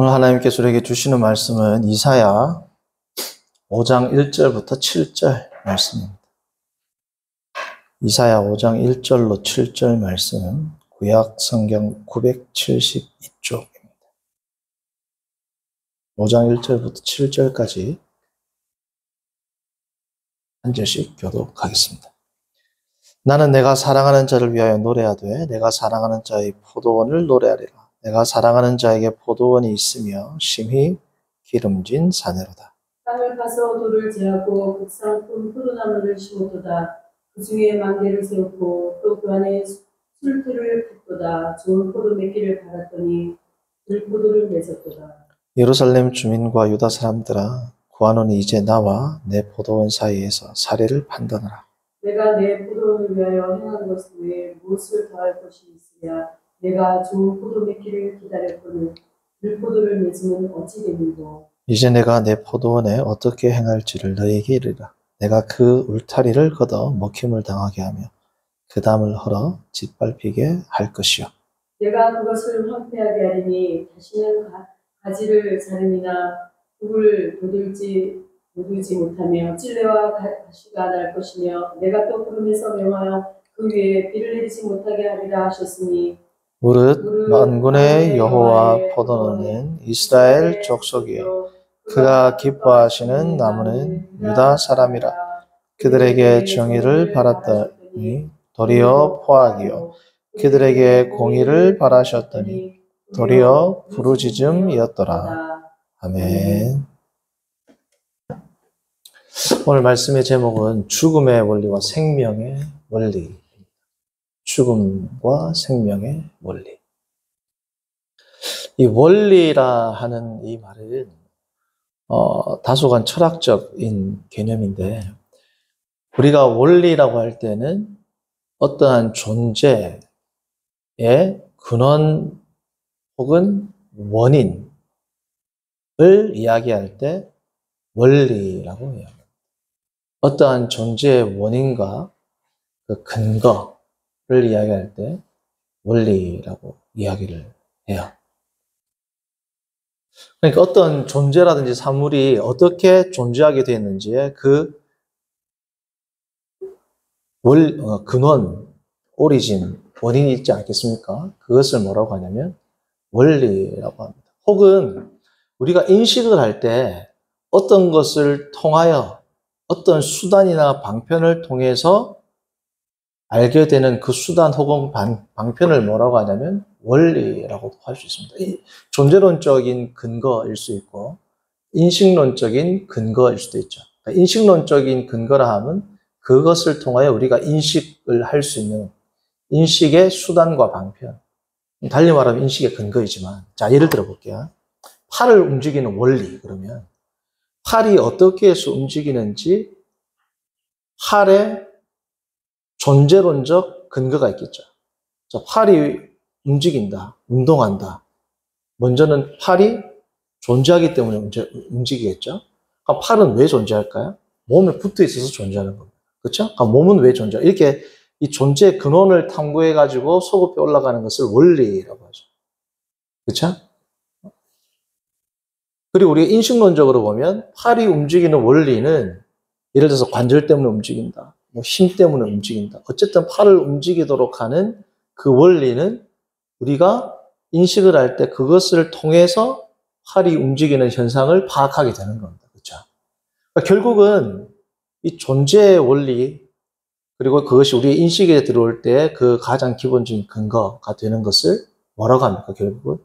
오늘 하나님께서 우리에게 주시는 말씀은 이사야 5장 1절부터 7절 말씀입니다. 이사야 5장 1절로 7절 말씀은 구약 성경 972쪽입니다. 5장 1절부터 7절까지 한 절씩 교독하겠습니다. 나는 내가 사랑하는 자를 위하여 노래하되 내가 사랑하는 자의 포도원을 노래하리라. 내가 사랑하는 자에게 포도원이 있으며 심히 기름진 사내로다. 땅을 파서 돌을 제하고 극상품 포도나무를 심었도다. 그 중에 망대를 세웠고 또 그 안에 술틀을 붓도다. 좋은 포도 맺기를 받았더니 들포도를 맺었도다. 예루살렘 주민과 유다 사람들아, 구하노니 이제 나와 내 포도원 사이에서 사례를 판단하라. 내가 내 포도원을 위하여 행한 것 외에 무엇을 더할 것이 있으랴. 내가 좋은 포도 맺기를 기다렸거늘 들포도를 맺으면 어찌 되는고. 이제 내가 내 포도원에 어떻게 행할지를 너희에게 이르리라. 내가 그 울타리를 걷어 먹힘을 당하게 하며 그 담을 헐어 짓밟히게 할 것이요. 내가 그것을 황폐하게 하리니 다시는 가지를 자름이나 흙을 돋우지 못하며 찔레와 가시가 날 것이며 내가 또 구름에서 명하여 그 위에 비를 내리지 못하게 하리라 하셨으니 무릇 만군의 여호와 포도원은 이스라엘 족속이요 그가 기뻐하시는 나무는 유다 사람이라. 그들에게 정의를 바랐더니 도리어 포악이요 그들에게 공의를 바라셨더니 도리어 부르짖음이었더라. 아멘. 오늘 말씀의 제목은 죽음의 원리와 생명의 원리. 죽음과 생명의 원리. 이 원리라 하는 이 말은 다소간 철학적인 개념인데, 우리가 원리라고 할 때는 어떠한 존재의 근원 혹은 원인을 이야기할 때 원리라고 해요. 어떠한 존재의 원인과 그 근거를 이야기할 때 원리라고 이야기를 해요. 그러니까 어떤 존재라든지 사물이 어떻게 존재하게 되었는지에 그 근원, 오리진, 원인이 있지 않겠습니까? 그것을 뭐라고 하냐면 원리라고 합니다. 혹은 우리가 인식을 할 때 어떤 것을 통하여 어떤 수단이나 방편을 통해서 알게 되는 그 수단 혹은 방편을 뭐라고 하냐면 원리라고 할 수 있습니다. 존재론적인 근거일 수 있고 인식론적인 근거일 수도 있죠. 그러니까 인식론적인 근거라 하면 그것을 통하여 우리가 인식을 할 수 있는 인식의 수단과 방편. 달리 말하면 인식의 근거이지만, 자, 예를 들어 볼게요. 팔을 움직이는 원리, 그러면 팔이 어떻게 해서 움직이는지 팔의 존재론적 근거가 있겠죠. 자, 팔이 움직인다, 운동한다. 먼저는 팔이 존재하기 때문에 움직이겠죠. 그럼 팔은 왜 존재할까요? 몸에 붙어 있어서 존재하는 겁니다. 그렇죠? 그럼 몸은 왜 존재? 이렇게 이 존재의 근원을 탐구해가지고 소급해 올라가는 것을 원리라고 하죠. 그렇죠? 그리고 우리가 인식론적으로 보면 팔이 움직이는 원리는 예를 들어서 관절 때문에 움직인다, 뭐 힘 때문에 움직인다. 어쨌든 팔을 움직이도록 하는 그 원리는 우리가 인식을 할 때 그것을 통해서 팔이 움직이는 현상을 파악하게 되는 겁니다. 그렇죠? 그러니까 결국은 이 존재의 원리, 그리고 그것이 우리의 인식에 들어올 때 그 가장 기본적인 근거가 되는 것을 뭐라고 합니까? 결국은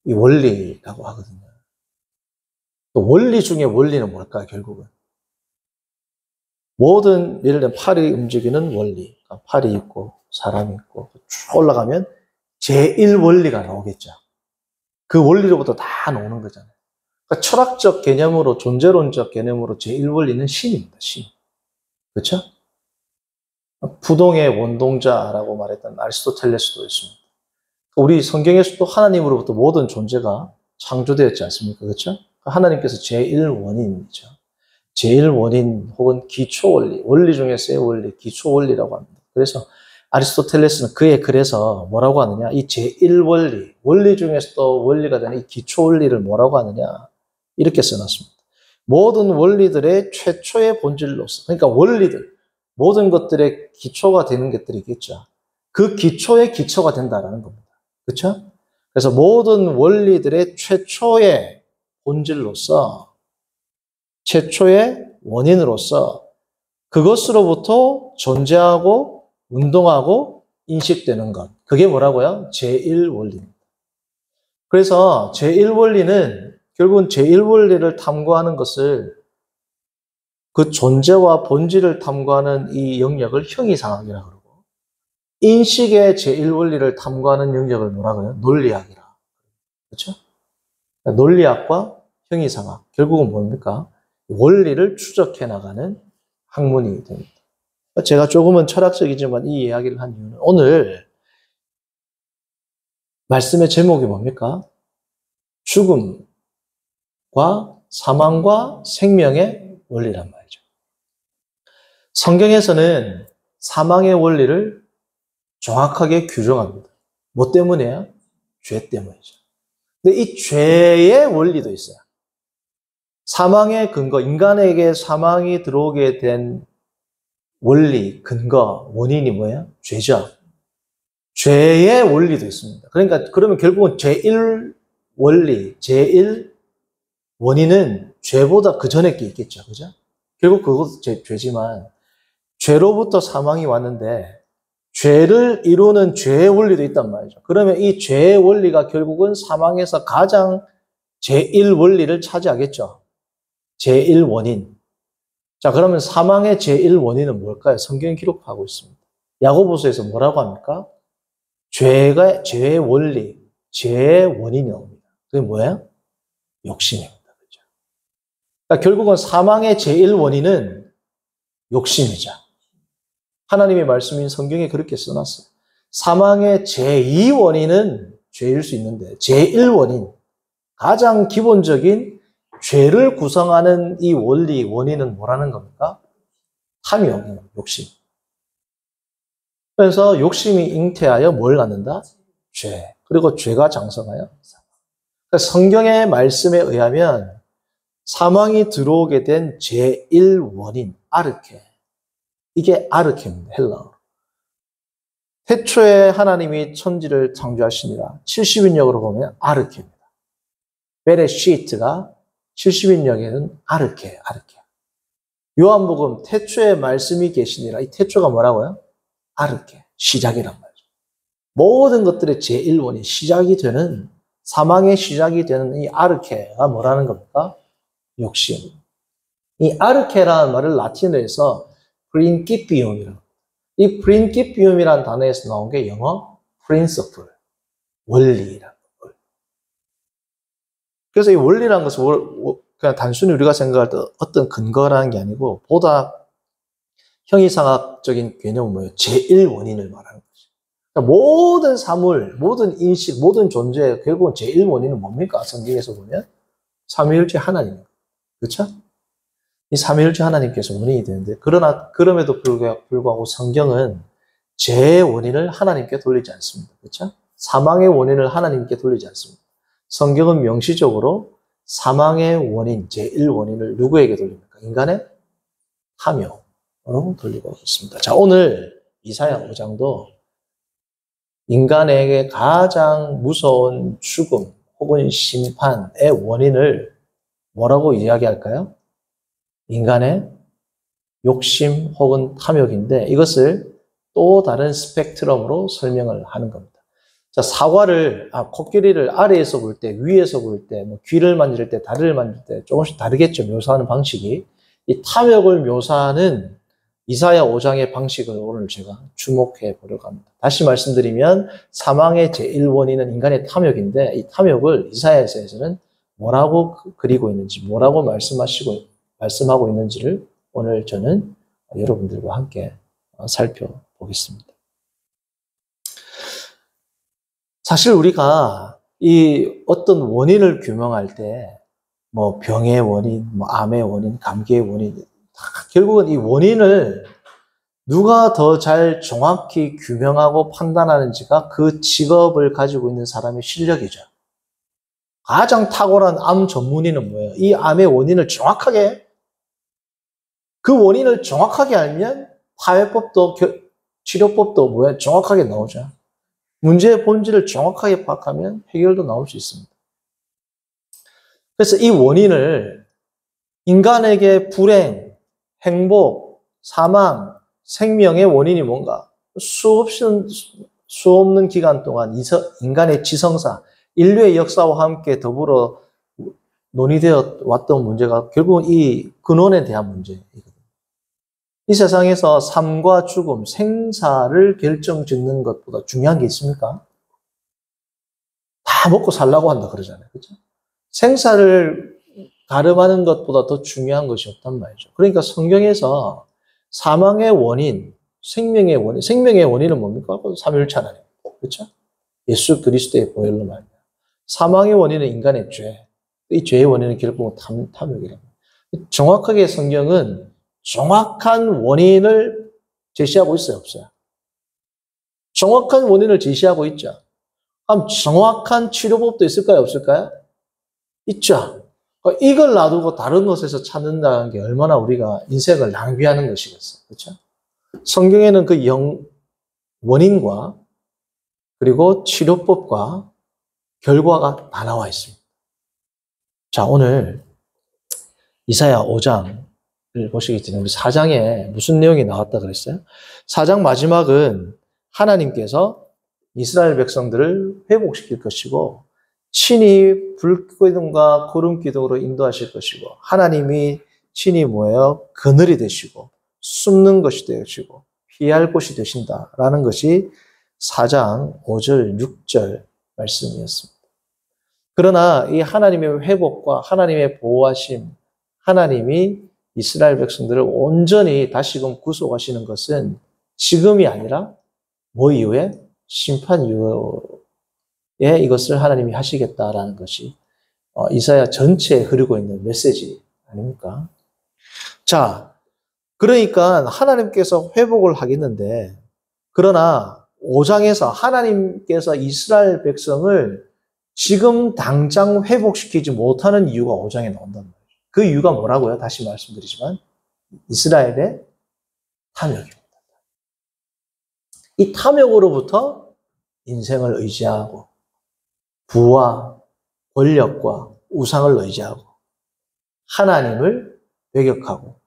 이 원리라고 하거든요. 또 원리 중에 원리는 뭘까요? 결국은 모든, 예를 들면 팔이 움직이는 원리, 그러니까 팔이 있고 사람이 있고 쭉 올라가면 제1원리가 나오겠죠. 그 원리로부터 다 나오는 거잖아요. 그러니까 철학적 개념으로, 존재론적 개념으로 제1원리는 신입니다. 신. 그렇죠? 부동의 원동자라고 말했던 아리스토텔레스도 있습니다. 우리 성경에서도 하나님으로부터 모든 존재가 창조되었지 않습니까? 그렇죠? 하나님께서 제1원인이죠. 제1원인 혹은 기초원리, 원리 중에서의 원리, 기초원리라고 합니다. 그래서 아리스토텔레스는 그의 글에서 뭐라고 하느냐? 이 제1원리, 원리 중에서도 원리가 되는 이 기초 원리를 뭐라고 하느냐? 이렇게 써놨습니다. 모든 원리들의 최초의 본질로서, 그러니까 원리들, 모든 것들의 기초가 되는 것들이 있겠죠. 그 기초의 기초가 된다라는 겁니다. 그렇죠? 그래서 모든 원리들의 최초의 본질로서, 최초의 원인으로서 그것으로부터 존재하고 운동하고 인식되는 것. 그게 뭐라고요? 제1원리입니다. 그래서 제1원리는 결국은 제1원리를 탐구하는 것을 그 존재와 본질을 탐구하는 이 영역을 형이상학이라고 그러고 인식의 제1원리를 탐구하는 영역을 뭐라고요? 논리학이라. 그렇죠? 논리학과 형이상학. 결국은 뭡니까? 원리를 추적해 나가는 학문이 됩니다. 제가 조금은 철학적이지만 이 이야기를 한 이유는 오늘 말씀의 제목이 뭡니까? 죽음과 사망과 생명의 원리란 말이죠. 성경에서는 사망의 원리를 정확하게 규정합니다. 뭐 때문이에요? 죄 때문이죠. 근데 이 죄의 원리도 있어요. 사망의 근거, 인간에게 사망이 들어오게 된 원리, 근거, 원인이 뭐예요? 죄죠. 죄의 원리도 있습니다. 그러니까 그러면 결국은 제1 원리, 제1 원인은 죄보다 그 전에 게 있겠죠. 그죠? 결국 그것도 죄지만 죄로부터 사망이 왔는데 죄를 이루는 죄의 원리도 있단 말이죠. 그러면 이 죄의 원리가 결국은 사망에서 가장 제1 원리를 차지하겠죠. 제1 원인. 자, 그러면 사망의 제1 원인은 뭘까요? 성경이 기록하고 있습니다. 야고보서에서 뭐라고 합니까? 죄의 원리, 죄의 원인이 나옵니다. 그게 뭐예요? 욕심입니다. 그렇죠? 그러니까 결국은 사망의 제1 원인은 욕심이죠. 하나님의 말씀인 성경에 그렇게 써놨어요. 사망의 제2 원인은 죄일 수 있는데 제1 원인, 가장 기본적인 죄를 구성하는 이 원리, 원인은 뭐라는 겁니까? 탐욕, 욕심. 그래서 욕심이 잉태하여 뭘 낳는다? 죄. 그리고 죄가 장성하여 사망. 그러니까 성경의 말씀에 의하면 사망이 들어오게 된 제1 원인, 아르케. 이게 아르케입니다. 헬라어로. 태초에 하나님이 천지를 창조하시니라. 70인역으로 보면 아르케입니다. 베레시트가 70인역에는 아르케. 요한복음 태초에 말씀이 계시니라. 이 태초가 뭐라고요? 아르케. 시작이란 말이죠. 모든 것들의 제1원이 시작이 되는, 사망의 시작이 되는 이 아르케가 뭐라는 겁니까? 욕심. 이 아르케라는 말을 라틴어에서 프린키피움이라고. 이 프린키피움이라는 단어에서 나온 게 영어 principle, 원리라는 걸. 그래서 이 원리라는 것은 그냥 단순히 우리가 생각할 때 어떤 근거라는 게 아니고 보다 형이상학적인 개념은 뭐예요? 제1원인을 말하는 거죠. 그러니까 모든 사물, 모든 인식, 모든 존재 결국은 제1원인은 뭡니까? 성경에서 보면 삼위일체 하나님입니다. 그렇죠? 이 삼위일체 하나님께서 원인이 되는데 그럼에도 불구하고 성경은 죄의 원인을 하나님께 돌리지 않습니다. 그렇죠? 사망의 원인을 하나님께 돌리지 않습니다. 성경은 명시적으로 사망의 원인, 제1원인을 누구에게 돌립니까? 인간의 탐욕으로 돌리고 있습니다. 자, 오늘 이사야 5장도 인간에게 가장 무서운 죽음 혹은 심판의 원인을 뭐라고 이야기할까요? 인간의 욕심 혹은 탐욕인데 이것을 또 다른 스펙트럼으로 설명을 하는 겁니다. 자, 사과를, 코끼리를 아래에서 볼 때, 위에서 볼 때, 뭐 귀를 만질 때, 다리를 만질 때 조금씩 다르겠죠. 묘사하는 방식이. 이 탐욕을 묘사하는 이사야 5장의 방식을 오늘 제가 주목해 보려고 합니다. 다시 말씀드리면 사망의 제1원인은 인간의 탐욕인데 이 탐욕을 이사야서에서는 뭐라고 그리고 있는지, 뭐라고 말씀하고 있는지를 오늘 저는 여러분들과 함께 살펴보겠습니다. 사실 우리가 이 어떤 원인을 규명할 때, 뭐 병의 원인, 뭐 암의 원인, 감기의 원인, 결국은 이 원인을 누가 더 잘 정확히 규명하고 판단하는지가 그 직업을 가지고 있는 사람의 실력이죠. 가장 탁월한 암 전문의는 뭐예요? 이 암의 원인을 정확하게, 그 원인을 정확하게 알면 파회법도 치료법도 뭐예요? 정확하게 나오죠. 문제의 본질을 정확하게 파악하면 해결도 나올 수 있습니다. 그래서 이 원인을 인간에게 불행, 행복, 사망, 생명의 원인이 뭔가 수 없는 기간 동안 인간의 지성사, 인류의 역사와 함께 더불어 논의되어 왔던 문제가 결국은 이 근원에 대한 문제이거든요. 이 세상에서 삶과 죽음, 생사를 결정짓는 것보다 중요한 게 있습니까? 다 먹고 살라고 한다 그러잖아요. 그렇죠? 생사를 가름하는 것보다 더 중요한 것이 없단 말이죠. 그러니까 성경에서 사망의 원인, 생명의 원인은 뭡니까? 삼위일체 하나님. 그렇죠? 예수 그리스도의 보혈로 말이야. 사망의 원인은 인간의 죄. 이 죄의 원인은 결국은 탐욕이랍니다. 정확하게 성경은 정확한 원인을 제시하고 있어요, 없어요? 정확한 원인을 제시하고 있죠. 그럼 정확한 치료법도 있을까요, 없을까요? 있죠. 이걸 놔두고 다른 것에서 찾는다는 게 얼마나 우리가 인생을 낭비하는 것이겠어요. 그렇죠? 성경에는 그 원인과 그리고 치료법과 결과가 다 나와 있습니다. 자, 오늘 이사야 5장을 보시기 전에 우리 4장에 무슨 내용이 나왔다 그랬어요? 4장 마지막은 하나님께서 이스라엘 백성들을 회복시킬 것이고 친히 불기둥과 구름기둥으로 인도하실 것이고 하나님이 친히 뭐예요? 그늘이 되시고 숨는 것이 되시고 피할 곳이 되신다라는 것이 4장 5절 6절 말씀이었습니다. 그러나 이 하나님의 회복과 하나님의 보호하심, 하나님이 이스라엘 백성들을 온전히 다시금 구속하시는 것은 지금이 아니라 뭐 이후에? 심판 이후에 이것을 하나님이 하시겠다라는 것이 이사야 전체에 흐르고 있는 메시지 아닙니까? 자, 그러니까 하나님께서 회복을 하겠는데 그러나 5장에서 하나님께서 이스라엘 백성을 지금 당장 회복시키지 못하는 이유가 5장에 나온단 말이에요. 그 이유가 뭐라고요? 다시 말씀드리지만 이스라엘의 탐욕입니다. 이 탐욕으로부터 인생을 의지하고 부와 권력과 우상을 의지하고 하나님을 배격하고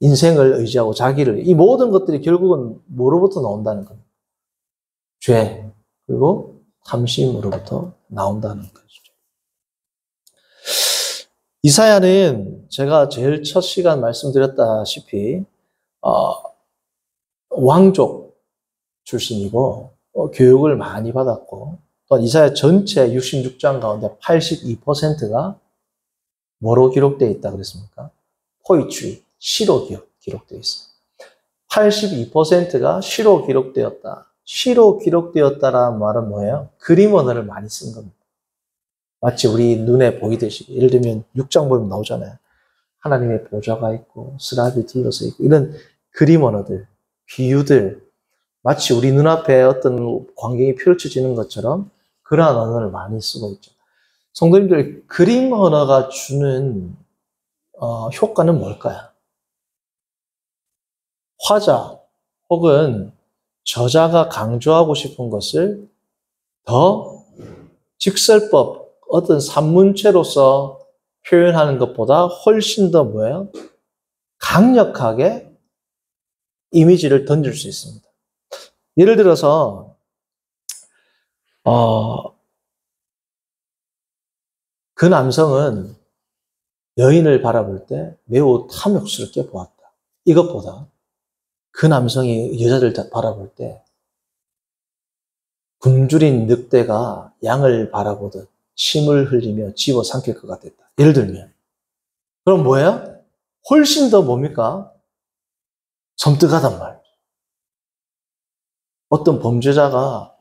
인생을 의지하고 자기를, 이 모든 것들이 결국은 뭐로부터 나온다는 겁니다. 죄, 그리고 탐심으로부터 나온다는 거죠. 이사야는 제가 제일 첫 시간 말씀드렸다시피 왕족 출신이고 교육을 많이 받았고 또 이사야 전체 66장 가운데 82%가 뭐로 기록되어 있다 그랬습니까? 포이트리, 시로 기록되어 있어요. 82%가 시로 기록되었다. 시로 기록되었다라는 말은 뭐예요? 그림 언어를 많이 쓴 겁니다. 마치 우리 눈에 보이듯이 예를 들면 6장 보면 나오잖아요. 하나님의 보좌가 있고 스라비 둘러서 있고 이런 그림 언어들, 비유들 마치 우리 눈앞에 어떤 광경이 펼쳐지는 것처럼 그러한 언어를 많이 쓰고 있죠. 성도님들, 그림 언어가 주는 효과는 뭘까요? 화자 혹은 저자가 강조하고 싶은 것을 더 직설법, 어떤 산문체로서 표현하는 것보다 훨씬 더 뭐예요? 강력하게 이미지를 던질 수 있습니다. 예를 들어서 그 남성은 여인을 바라볼 때 매우 탐욕스럽게 보았다. 이것보다 그 남성이 여자를 바라볼 때 굶주린 늑대가 양을 바라보듯 침을 흘리며 집어삼킬 것 같았다. 예를 들면. 그럼 뭐예요? 훨씬 더 뭡니까? 섬뜩하단 말이에요. 어떤 범죄자가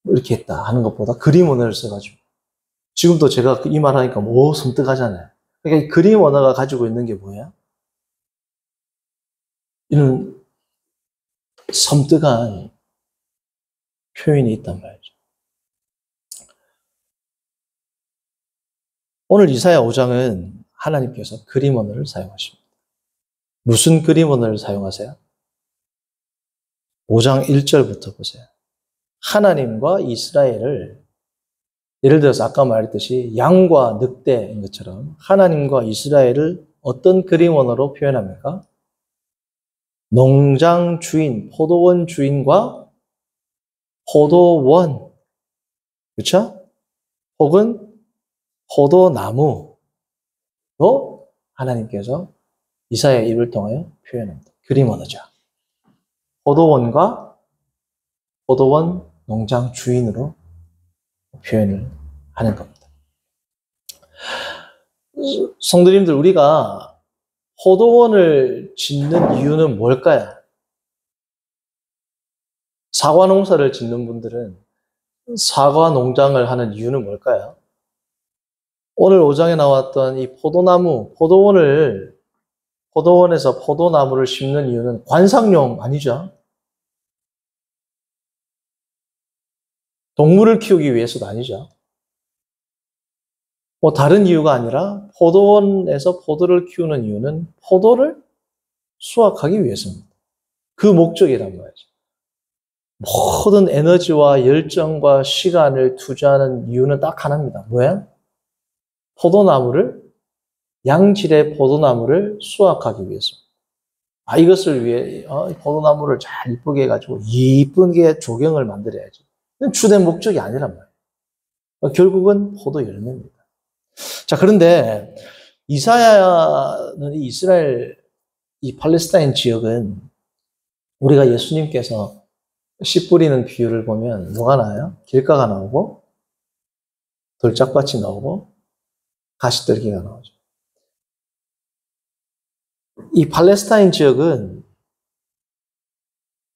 이렇게 했다 하는 것보다 그림 언어를 써가지고. 지금도 제가 이 말 하니까 뭐 섬뜩하잖아요. 그러니까 그림 언어가 가지고 있는 게 뭐예요? 이런 섬뜩한 표현이 있단 말이죠. 오늘 이사야 5장은 하나님께서 그림 언어를 사용하십니다. 무슨 그림 언어를 사용하세요? 5장 1절부터 보세요. 하나님과 이스라엘을, 예를 들어서 아까 말했듯이 양과 늑대인 것처럼 하나님과 이스라엘을 어떤 그림 언어로 표현합니까? 농장 주인, 포도원 주인과 포도원, 그렇죠? 혹은 포도나무로 하나님께서 이사야의 입을 통하여 표현합니다. 그림 언어죠. 포도원과 포도원 농장 주인으로 표현을 하는 겁니다. 성도님들, 우리가 포도원을 짓는 이유는 뭘까요? 사과 농사를 짓는 분들은 사과 농장을 하는 이유는 뭘까요? 오늘 5장에 나왔던 이 포도나무, 포도원에서 포도나무를 심는 이유는 관상용 아니죠? 동물을 키우기 위해서도 아니죠. 뭐 다른 이유가 아니라 포도원에서 포도를 키우는 이유는 포도를 수확하기 위해서입니다. 그 목적이란 말이죠. 모든 에너지와 열정과 시간을 투자하는 이유는 딱 하나입니다. 뭐야? 양질의 포도나무를 수확하기 위해서입니다. 이것을 위해 포도나무를 잘 이쁘게 해가지고 이쁘게 조경을 만들어야지. 주된 목적이 아니란 말이에요. 결국은 포도 열매입니다. 자, 그런데 이사야는 이스라엘, 이 팔레스타인 지역은 우리가 예수님께서 씨 뿌리는 비유를 보면 뭐가 나와요? 길가가 나오고 돌짝밭이 나오고 가시떨기가 나오죠. 이 팔레스타인 지역은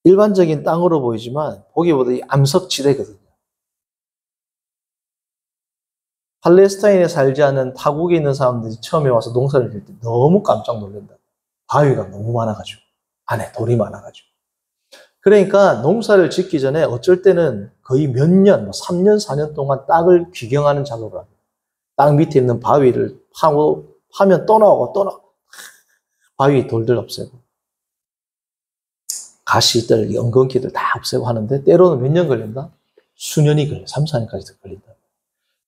일반적인 땅으로 보이지만 보기보다 이 암석지대거든요. 팔레스타인에 살지 않은 타국에 있는 사람들이 처음에 와서 농사를 지을 때 너무 깜짝 놀란다. 바위가 너무 많아가지고, 안에 돌이 많아가지고. 그러니까 농사를 짓기 전에 어쩔 때는 거의 몇 년, 3년, 4년 동안 땅을 귀경하는 작업을 합니다. 땅 밑에 있는 바위를 파면 또 나오고 바위 돌들 없애고 가시들, 엉겅퀴들 다 없애고 하는데 때로는 몇 년 걸린다? 수년이 걸려. 3, 4년까지 걸린다.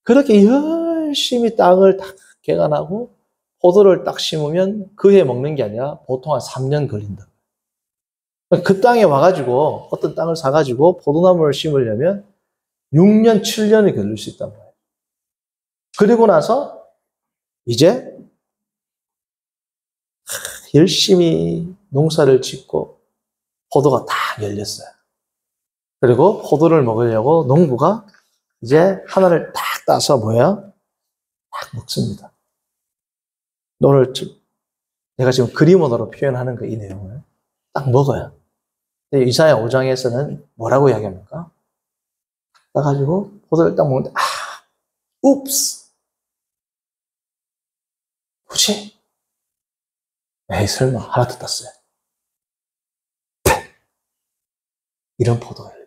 그렇게 열심히 땅을 딱 개간하고 포도를 딱 심으면 그 해 먹는 게 아니라 보통 한 3년 걸린다. 그 땅에 와가지고 어떤 땅을 사가지고 포도나무를 심으려면 6년, 7년이 걸릴 수 있단 말이에요. 그리고 나서 이제 열심히 농사를 짓고 포도가 딱 열렸어요. 그리고 포도를 먹으려고 농부가 이제 하나를 딱 따서 뭐야? 딱 먹습니다. 오늘 내가 지금 그림 언어로 표현하는 이 내용을 딱 먹어요. 근데 이사야 5장에서는 뭐라고 이야기합니까? 따가지고 포도를 딱 먹는데 웁스! 굳이? 에이, 설마 하나 더 땄어요. 이런 포도예요.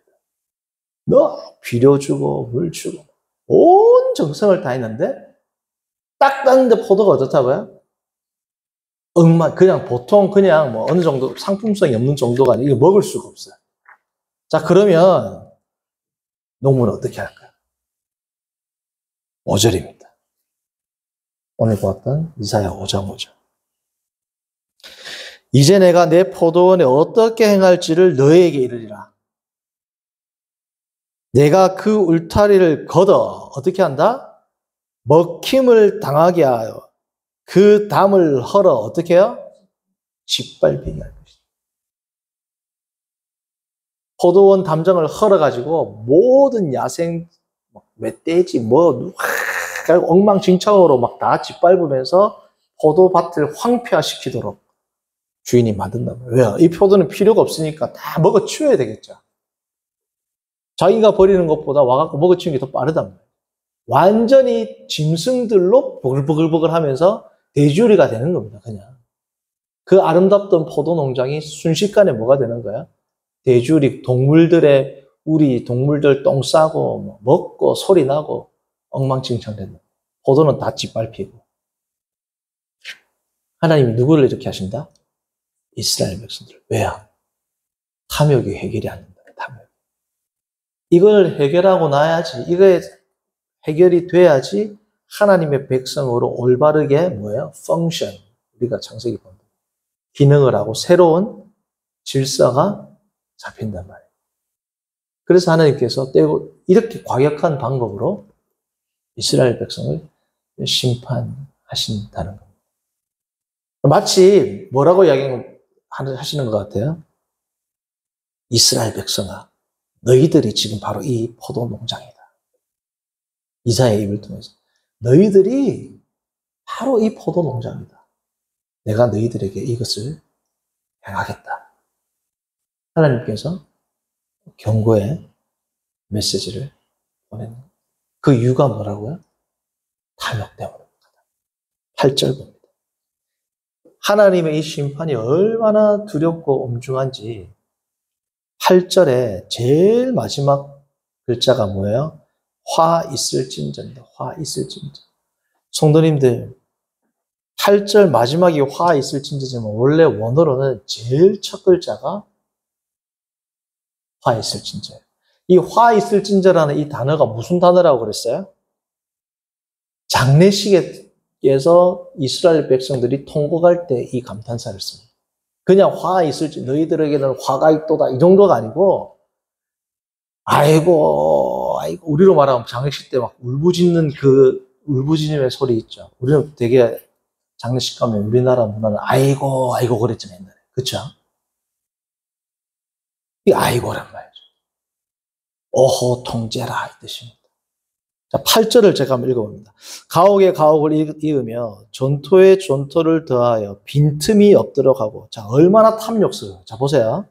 너 비료 주고 물 주고 온 정성을 다했는데 딱 땄는데 포도가 어떻다고요? 그냥 보통 그냥 뭐 어느 정도 상품성이 없는 정도가 아니고 이거 먹을 수가 없어요. 자, 그러면 농부는 어떻게 할까요? 5절입니다. 오늘 보았던 이사야 5장 5절. 이제 내가 내 포도원에 어떻게 행할지를 너희에게 이르리라. 내가 그 울타리를 걷어 어떻게 한다? 먹힘을 당하게 하여 그 담을 헐어 어떻게 해요? 짓밟히게 할 것이다. 포도원 담장을 헐어가지고 모든 야생, 멧돼지, 엉망진창으로 막 다 짓밟으면서 포도밭을 황폐화시키도록 주인이 만든단 말이에요. 왜요? 이 포도는 필요가 없으니까 다 먹어치워야 되겠죠. 자기가 버리는 것보다 와갖고 먹어치우는 게 더 빠르단 말이에요. 완전히 짐승들로 보글보글 하면서 돼지우리가 되는 겁니다, 그냥. 그 아름답던 포도 농장이 순식간에 뭐가 되는 거야? 대주릭 우리 동물들 똥 싸고 먹고 소리 나고 엉망진창 되는 거야. 포도는 다 짓밟히고. 하나님이 누구를 이렇게 하신다? 이스라엘 백성들. 왜요? 탐욕이 해결이 안 된다. 탐욕. 이걸 해결하고 나야지, 이거에 해결이 돼야지 하나님의 백성으로 올바르게 뭐예요? 펑션. 우리가 창세기 보면 기능을 하고 새로운 질서가 잡힌단 말이에요. 그래서 하나님께서 이렇게 과격한 방법으로 이스라엘 백성을 심판하신다는 겁니다. 마치 뭐라고 이야기하시는 것 같아요? 이스라엘 백성아, 너희들이 지금 바로 이 포도 농장이다. 이사야의 입을 통해서 너희들이 바로 이 포도 농장이다. 내가 너희들에게 이것을 행하겠다. 하나님께서 경고의 메시지를 보내는 거예요. 그 이유가 뭐라고요? 탐욕 때문입니다. 8절 봅니다. 하나님의 이 심판이 얼마나 두렵고 엄중한지 8절에 제일 마지막 글자가 뭐예요? 화 있을진저입니다. 화 있을진저. 성도님들, 8절 마지막이 화 있을진저지만 원래 원어로는 제일 첫 글자가 화 있을진저예요. 이 화 있을진저라는 이 단어가 무슨 단어라고 그랬어요? 장례식에서 이스라엘 백성들이 통곡할 때 이 감탄사를 씁니다. 그냥 화 있을지 너희들에게는 화가 있도다 이 정도가 아니고 아이고 우리로 말하면 장례식 때 막 울부짖는 그 울부짖음의 소리 있죠. 우리는 되게 장례식 가면 우리나라 문화는 아이고 그랬잖아요. 옛날에. 그렇죠? 이 아이고란 말이죠. 오호 통제라 이 뜻입니다. 자, 8절을 제가 한번 읽어봅니다. 가옥에 가옥을 이으며 전토에 전토를 더하여 빈틈이 없도록 하고. 자, 얼마나 탐욕스러워요. 자, 보세요.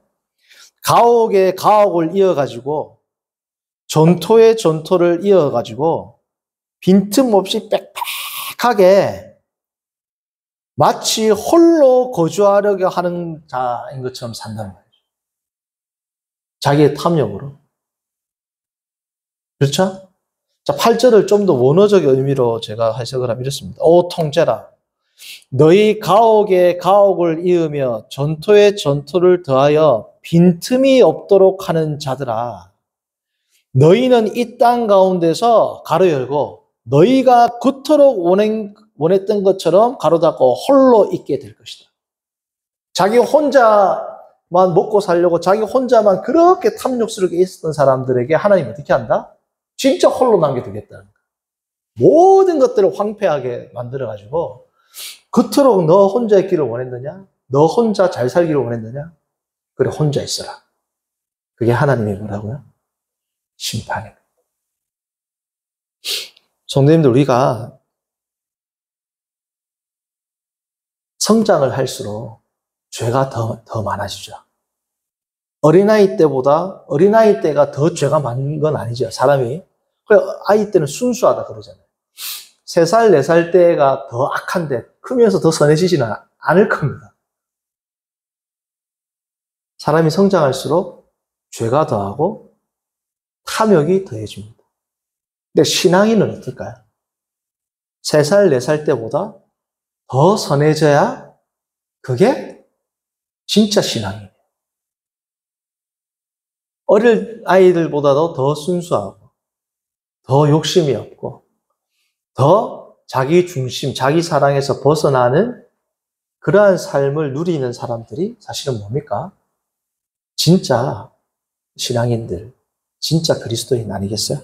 가옥에 가옥을 이어가지고 전토에 전토를 이어가지고 빈틈 없이 빽빽하게 마치 홀로 거주하려고 하는 자인 것처럼 산다는 거예요. 자기의 탐욕으로. 그렇죠? 자, 8절을 좀 더 원어적 의미로 제가 해석을 하면 이렇습니다. 오 통제라. 너희 가옥에 가옥을 이으며 전토에 전토를 더하여 빈틈이 없도록 하는 자들아. 너희는 이 땅 가운데서 가로 열고 너희가 그토록 원했던 것처럼 가로 닫고 홀로 있게 될 것이다. 자기 혼자만 먹고 살려고 자기 혼자만 그렇게 탐욕스럽게 있었던 사람들에게 하나님 어떻게 한다? 진짜 홀로 남겨두겠다는 거야. 모든 것들을 황폐하게 만들어가지고 그토록 너 혼자 있기를 원했느냐? 너 혼자 잘 살기를 원했느냐? 그래 혼자 있어라. 그게 하나님의 뭐라고요? 심판입니다. 성도님들 우리가 성장을 할수록 죄가 더 많아지죠. 어린아이 때가 더 죄가 많은 건 아니죠. 사람이. 아이 때는 순수하다 그러잖아요. 3살, 4살 때가 더 악한데 크면서 더 선해지지는 않을 겁니다. 사람이 성장할수록 죄가 더하고 탐욕이 더해집니다. 근데 신앙인은 어떨까요? 3살, 4살 때보다 더 선해져야 그게 진짜 신앙이에요. 어릴 아이들보다도 더 순수하고 더 욕심이 없고 더 자기 중심, 자기 사랑에서 벗어나는 그러한 삶을 누리는 사람들이 사실은 뭡니까? 진짜 신앙인들, 진짜 그리스도인 아니겠어요?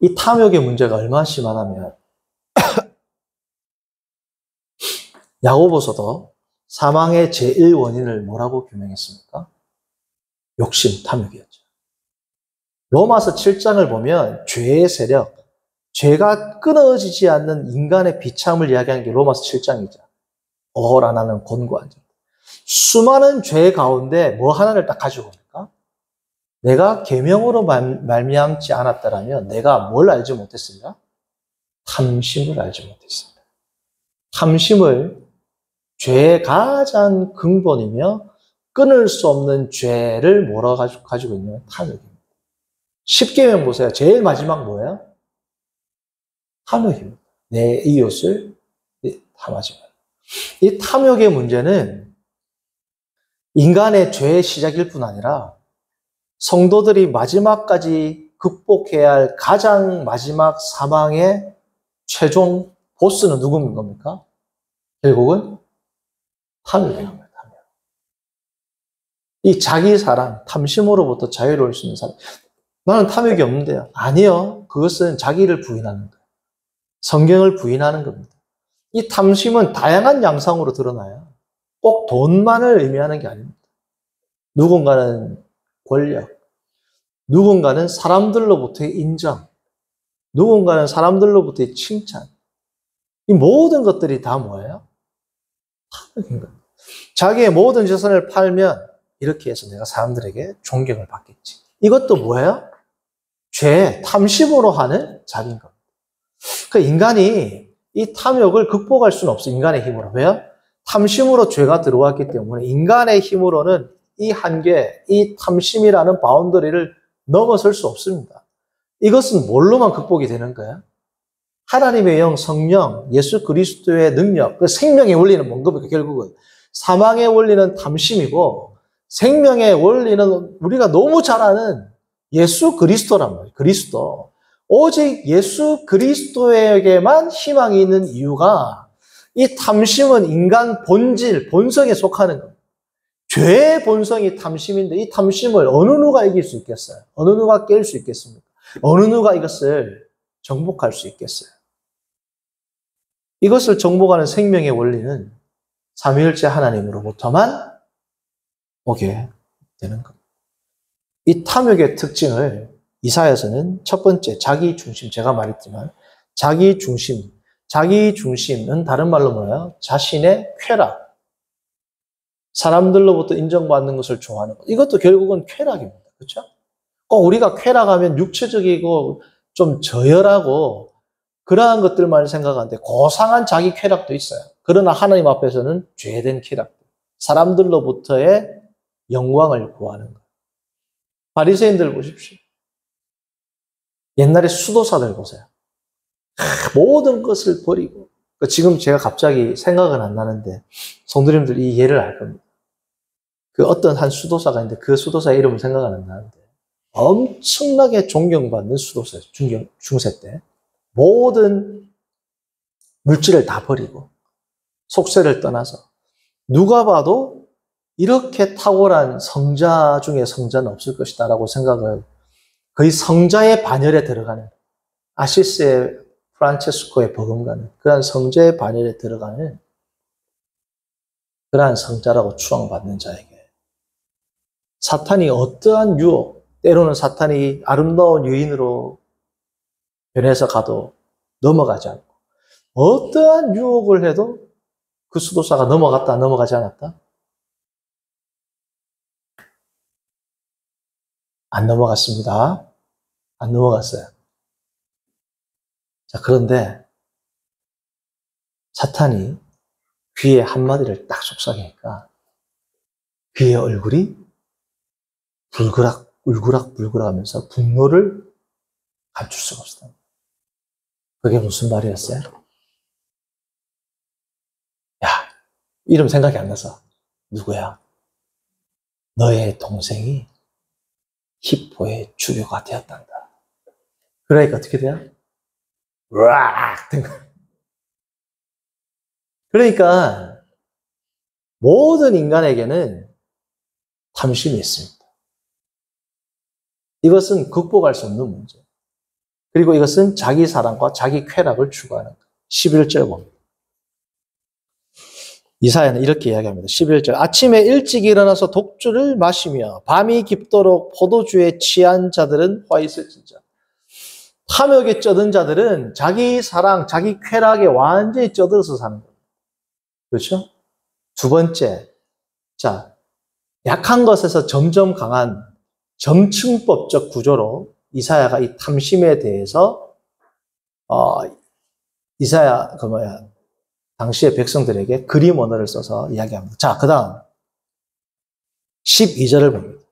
이 탐욕의 문제가 얼마나 심하냐면 야고보서도 사망의 제1원인을 뭐라고 규명했습니까? 욕심, 탐욕이었죠. 로마서 7장을 보면 죄의 세력, 죄가 끊어지지 않는 인간의 비참을 이야기하는 게 로마서 7장이죠. 오호라 나는 곤고한 자. 수많은 죄 가운데 뭐 하나를 딱 가지고 옵니까? 내가 계명으로 말미암지 않았다라면 내가 뭘 알지 못했습니까? 탐심을 알지 못했습니다. 탐심을 죄의 가장 근본이며 끊을 수 없는 죄를 가지고 있는 탐욕입니다. 10계명 보세요. 제일 마지막 뭐예요? 탐욕입니다. 내 이웃을 탐하지 마라. 이 탐욕의 문제는 인간의 죄의 시작일 뿐 아니라 성도들이 마지막까지 극복해야 할 가장 마지막 사망의 최종 보스는 누구인 겁니까? 결국은 탐욕이라는 거예요. 탐욕. 이 자기 사랑, 탐심으로부터 자유로울 수 있는 사람. 나는 탐욕이 없는데요. 아니요. 그것은 자기를 부인하는 거예요. 성경을 부인하는 겁니다. 이 탐심은 다양한 양상으로 드러나요. 꼭 돈만을 의미하는 게 아닙니다. 누군가는 권력, 누군가는 사람들로부터의 인정, 누군가는 사람들로부터의 칭찬. 이 모든 것들이 다 뭐예요? 탐욕인 거예요. 자기의 모든 재산을 팔면 이렇게 해서 내가 사람들에게 존경을 받겠지. 이것도 뭐예요? 죄, 탐심으로 하는 자기인 겁니다. 그러니까 인간이 이 탐욕을 극복할 수는 없어요. 인간의 힘으로. 왜요? 탐심으로 죄가 들어왔기 때문에 인간의 힘으로는 이 한계, 이 탐심이라는 바운더리를 넘어설 수 없습니다. 이것은 뭘로만 극복이 되는 거예요? 하나님의 영, 성령, 예수 그리스도의 능력, 그 생명의 원리는 뭔 겁니까? 결국은 사망의 원리는 탐심이고 생명의 원리는 우리가 너무 잘 아는 예수 그리스도란 말이에요. 그리스도. 오직 예수 그리스도에게만 희망이 있는 이유가 이 탐심은 인간 본질, 본성에 속하는 겁니다. 죄의 본성이 탐심인데 이 탐심을 어느 누가 이길 수 있겠어요? 어느 누가 깰 수 있겠습니까? 어느 누가 이것을 정복할 수 있겠어요? 이것을 정복하는 생명의 원리는 삼위일체 하나님으로부터만 오게 되는 겁니다. 이 탐욕의 특징을 이사야서는 첫 번째 자기중심, 제가 말했지만 자기중심은 다른 말로 뭐예요? 자신의 쾌락, 사람들로부터 인정받는 것을 좋아하는 것. 이것도 결국은 쾌락입니다. 그렇죠? 꼭 우리가 쾌락하면 육체적이고 좀 저열하고 그러한 것들만 생각하는데 고상한 자기 쾌락도 있어요. 그러나 하나님 앞에서는 죄된 쾌락, 사람들로부터의 영광을 구하는 것. 바리새인들 보십시오. 옛날에 수도사들 보세요. 모든 것을 버리고, 지금 제가 갑자기 생각은 안 나는데 성도님들 이 예를 알 겁니다. 그 어떤 한 수도사가 있는데 그 수도사의 이름은 생각은 안 나는데 엄청나게 존경받는 수도사예요. 중세 때. 모든 물질을 다 버리고 속세를 떠나서 누가 봐도 이렇게 탁월한 성자 중에 성자는 없을 것이다라고 생각을 거의 성자의 반열에 들어가는 아시스의 프란체스코의 버금가는 그러한 성자의 반열에 들어가는 그러한 성자라고 추앙받는 자에게 사탄이 어떠한 유혹, 때로는 사탄이 아름다운 유인으로 변해서 가도 넘어가지 않고 어떠한 유혹을 해도 그 수도사가 넘어갔다 넘어가지 않았다? 안 넘어갔습니다. 안 넘어갔어요. 자, 그런데 사탄이 귀에 한마디를 딱 속삭이니까 그의 얼굴이 울그락 하면서 분노를 감출 수가 없어요. 그게 무슨 말이었어요? 야, 이름 생각이 안 나서. 누구야? 너의 동생이 히포의 주교가 되었단다. 그러니까 어떻게 돼요? 으악! 된 거예요. 그러니까 모든 인간에게는 탐심이 있습니다. 이것은 극복할 수 없는 문제. 그리고 이것은 자기 사랑과 자기 쾌락을 추구하는 거예요. 11절 봅니다. 이사야는 이렇게 이야기합니다. 11절. 아침에 일찍 일어나서 독주를 마시며 밤이 깊도록 포도주에 취한 자들은 화 있을지어다. 탐욕에 쩌든 자들은 자기 사랑, 자기 쾌락에 완전히 쩌들어서 사는 거예요. 그렇죠? 두 번째. 자, 약한 것에서 점점 강한 정층법적 구조로 이사야가 이 탐심에 대해서 당시의 백성들에게 그림 언어를 써서 이야기합니다. 자, 그 다음 12절을 봅니다.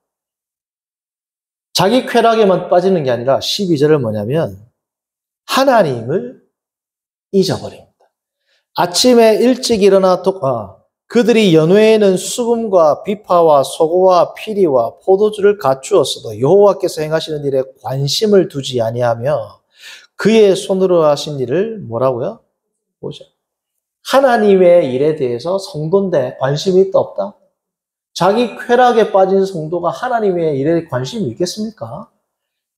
자기 쾌락에만 빠지는 게 아니라 12절을 뭐냐면 하나님을 잊어버립니다. 아침에 일찍 일어나 그들이 연회에는 수금과 비파와 소고와 피리와 포도주를 갖추었어도 여호와께서 행하시는 일에 관심을 두지 아니하며 그의 손으로 하신 일을 뭐라고요? 보죠. 하나님의 일에 대해서 성도인데 관심이 있다 없다? 자기 쾌락에 빠진 성도가 하나님의 일에 관심이 있겠습니까?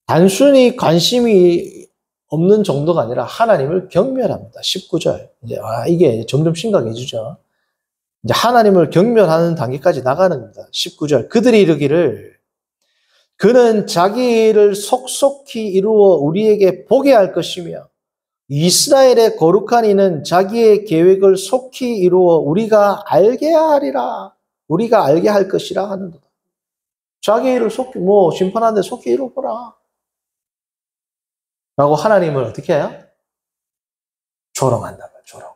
단순히 관심이 없는 정도가 아니라 하나님을 경멸합니다. 19절. 이게 점점 심각해지죠. 이제 하나님을 경멸하는 단계까지 나가는 겁니다. 19절. 그들이 이르기를 그는 자기 일을 속속히 이루어 우리에게 보게 할 것이며 이스라엘의 거룩한 이는 자기의 계획을 속히 이루어 우리가 알게 하리라. 우리가 알게 할 것이라 하는도다. 자기 일을 속히 심판하는데 속히 이루어보라. 라고 하나님을 어떻게 해요? 조롱한단 말이에요. 조롱.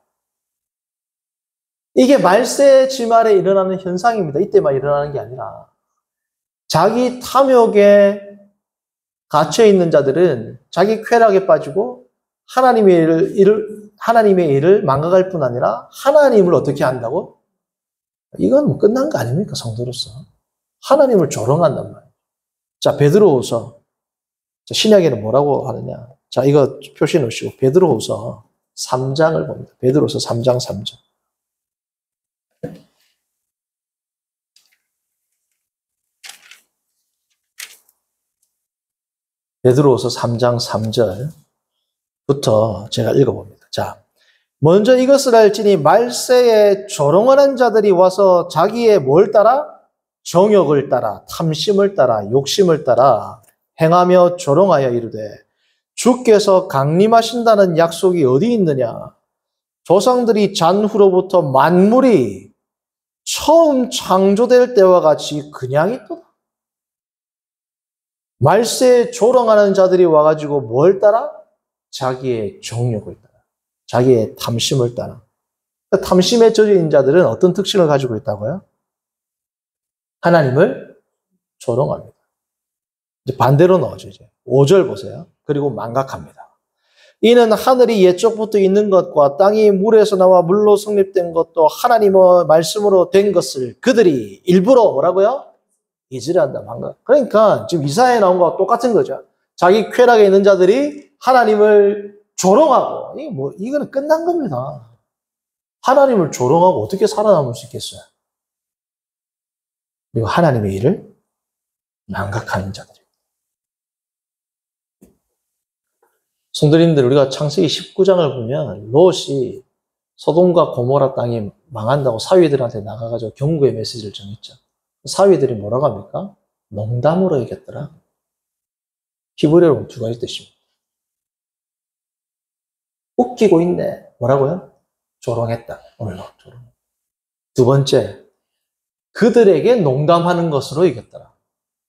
이게 말세 지말에 일어나는 현상입니다. 이때만 일어나는 게 아니라 자기 탐욕에 갇혀 있는 자들은 자기 쾌락에 빠지고 하나님의 일을 망각할 뿐 아니라 하나님을 어떻게 한다고? 이건 끝난 거 아닙니까? 성도로서. 하나님을 조롱한단 말이에요. 자, 베드로후서. 신약에는 뭐라고 하느냐? 자, 이거 표시해 놓으시고 베드로후서 3장을 봅니다. 베드로후서 3장 3절. 베드로후서 3장 3절부터 제가 읽어봅니다. 자, 먼저 이것을 알지니 말세에 조롱하는 자들이 와서 자기의 뭘 따라? 정욕을 따라, 탐심을 따라, 욕심을 따라 행하며 조롱하여 이르되 주께서 강림하신다는 약속이 어디 있느냐? 조상들이 잔후로부터 만물이 처음 창조될 때와 같이 그냥 있도다. 말세에 조롱하는 자들이 와가지고 뭘 따라? 자기의 정욕을 따라, 자기의 탐심을 따라. 탐심에 젖어있는 자들은 어떤 특징을 가지고 있다고요? 하나님을 조롱합니다. 이제 반대로 넣어줘, 이제. 5절 보세요. 그리고 망각합니다. 이는 하늘이 옛적부터 있는 것과 땅이 물에서 나와 물로 성립된 것도 하나님의 말씀으로 된 것을 그들이 일부러 뭐라고요? 잊으려한다, 망각. 그러니까 지금 이사야에 나온 거와 똑같은 거죠. 자기 쾌락에 있는 자들이 하나님을 조롱하고, 이거는 끝난 겁니다. 하나님을 조롱하고 어떻게 살아남을 수 있겠어요? 그리고 하나님의 일을 망각하는 자들. 성도님들, 우리가 창세기 19장을 보면 롯이 소돔과 고모라 땅이 망한다고 사위들한테 나가가지고 경고의 메시지를 전했죠. 사위들이 뭐라고 합니까? 농담으로 얘기했더라. 히브리어로 두 가지 뜻입니다. 웃기고 있네. 뭐라고요? 조롱했다. 오늘 조롱. 두 번째, 그들에게 농담하는 것으로 이겼더라.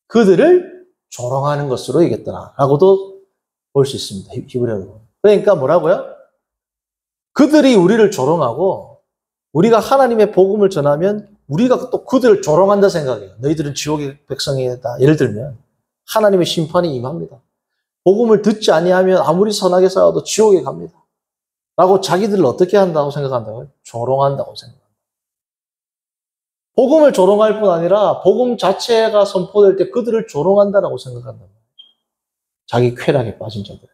그들을 조롱하는 것으로 이겼더라. 라고도 볼 수 있습니다. 히브리어로. 그러니까 뭐라고요? 그들이 우리를 조롱하고 우리가 하나님의 복음을 전하면 우리가 또 그들을 조롱한다 생각해요. 너희들은 지옥의 백성이다. 예를 들면 하나님의 심판이 임합니다. 복음을 듣지 아니하면 아무리 선하게 살아도 지옥에 갑니다. 라고 자기들을 어떻게 한다고 생각한다고요? 조롱한다고 생각합니다. 복음을 조롱할 뿐 아니라 복음 자체가 선포될 때 그들을 조롱한다라고 생각한단 말이에요. 자기 쾌락에 빠진 자들.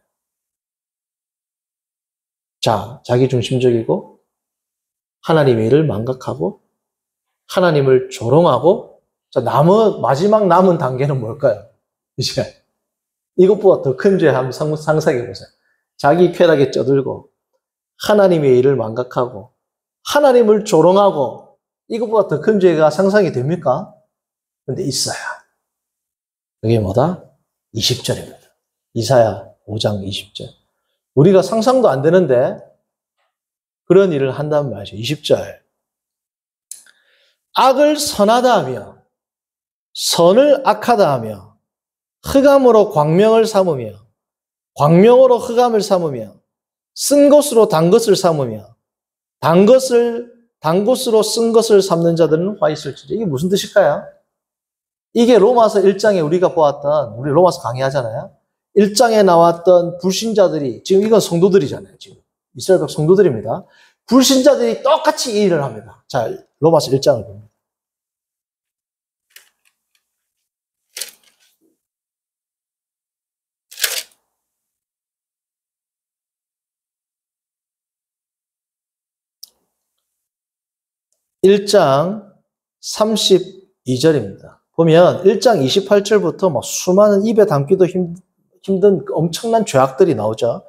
자, 자기 중심적이고 하나님의 일을 망각하고 하나님을 조롱하고, 자, 마지막 남은 단계는 뭘까요? 이제 이것보다 더 큰 죄 한번 상상해 보세요. 자기 쾌락에 쩌들고 하나님의 일을 망각하고 하나님을 조롱하고, 이것보다 더 큰 죄가 상상이 됩니까? 근데 있어요. 그게 뭐다? 20절입니다. 이사야 5장 20절. 우리가 상상도 안 되는데 그런 일을 한단 말이죠. 20절. 악을 선하다 하며 선을 악하다 하며 흑암으로 광명을 삼으며 광명으로 흑암을 삼으며 쓴 것으로 단 것을 삼으며 단 것으로 쓴 것을 삼는 자들은 화 있을지니. 이게 무슨 뜻일까요? 이게 로마서 1장에 우리가 보았던, 우리 로마서 강의하잖아요. 1장에 나왔던 불신자들이, 지금 이건 성도들이잖아요. 지금 이스라엘 성도들입니다. 불신자들이 똑같이 이 일을 합니다. 자, 로마서 1장을 봅니다. (1장) 32절입니다. 보면 1장 28절부터 뭐 수많은 입에 담기도 힘든 엄청난 죄악들이 나오죠.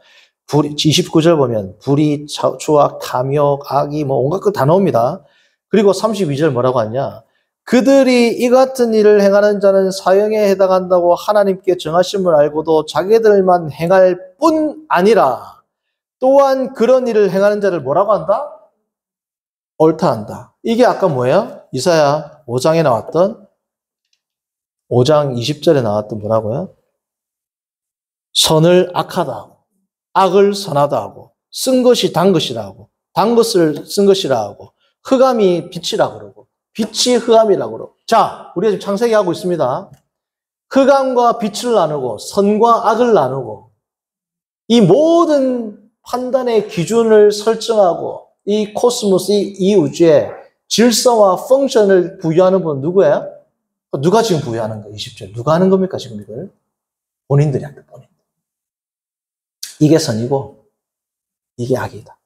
29절 보면 불의, 추악, 탐욕, 악의 뭐 온갖 것 다 나옵니다. 그리고 32절 뭐라고 하냐? 그들이 이 같은 일을 행하는 자는 사형에 해당한다고 하나님께 정하심을 알고도 자기들만 행할 뿐 아니라 또한 그런 일을 행하는 자를 뭐라고 한다? 옳다한다. 이게 아까 뭐예요? 이사야 5장에 나왔던 5장 20절에 나왔던 뭐라고요? 선을 악하다 하고 악을 선하다 하고 쓴 것이 단 것이라 하고 단 것을 쓴 것이라 하고 흑암이 빛이라 그러고 빛이 흑암이라 그러고. 자, 우리가 지금 창세기 하고 있습니다. 흑암과 빛을 나누고 선과 악을 나누고 이 모든 판단의 기준을 설정하고 이 코스모스, 이 우주의 질서와 펑션을 부여하는 분은 누구예요? 누가 지금 부여하는 거예요? 20절. 누가 하는 겁니까, 지금 이걸? 본인들이 한다, 본인들. 이게 선이고, 이게 악이다.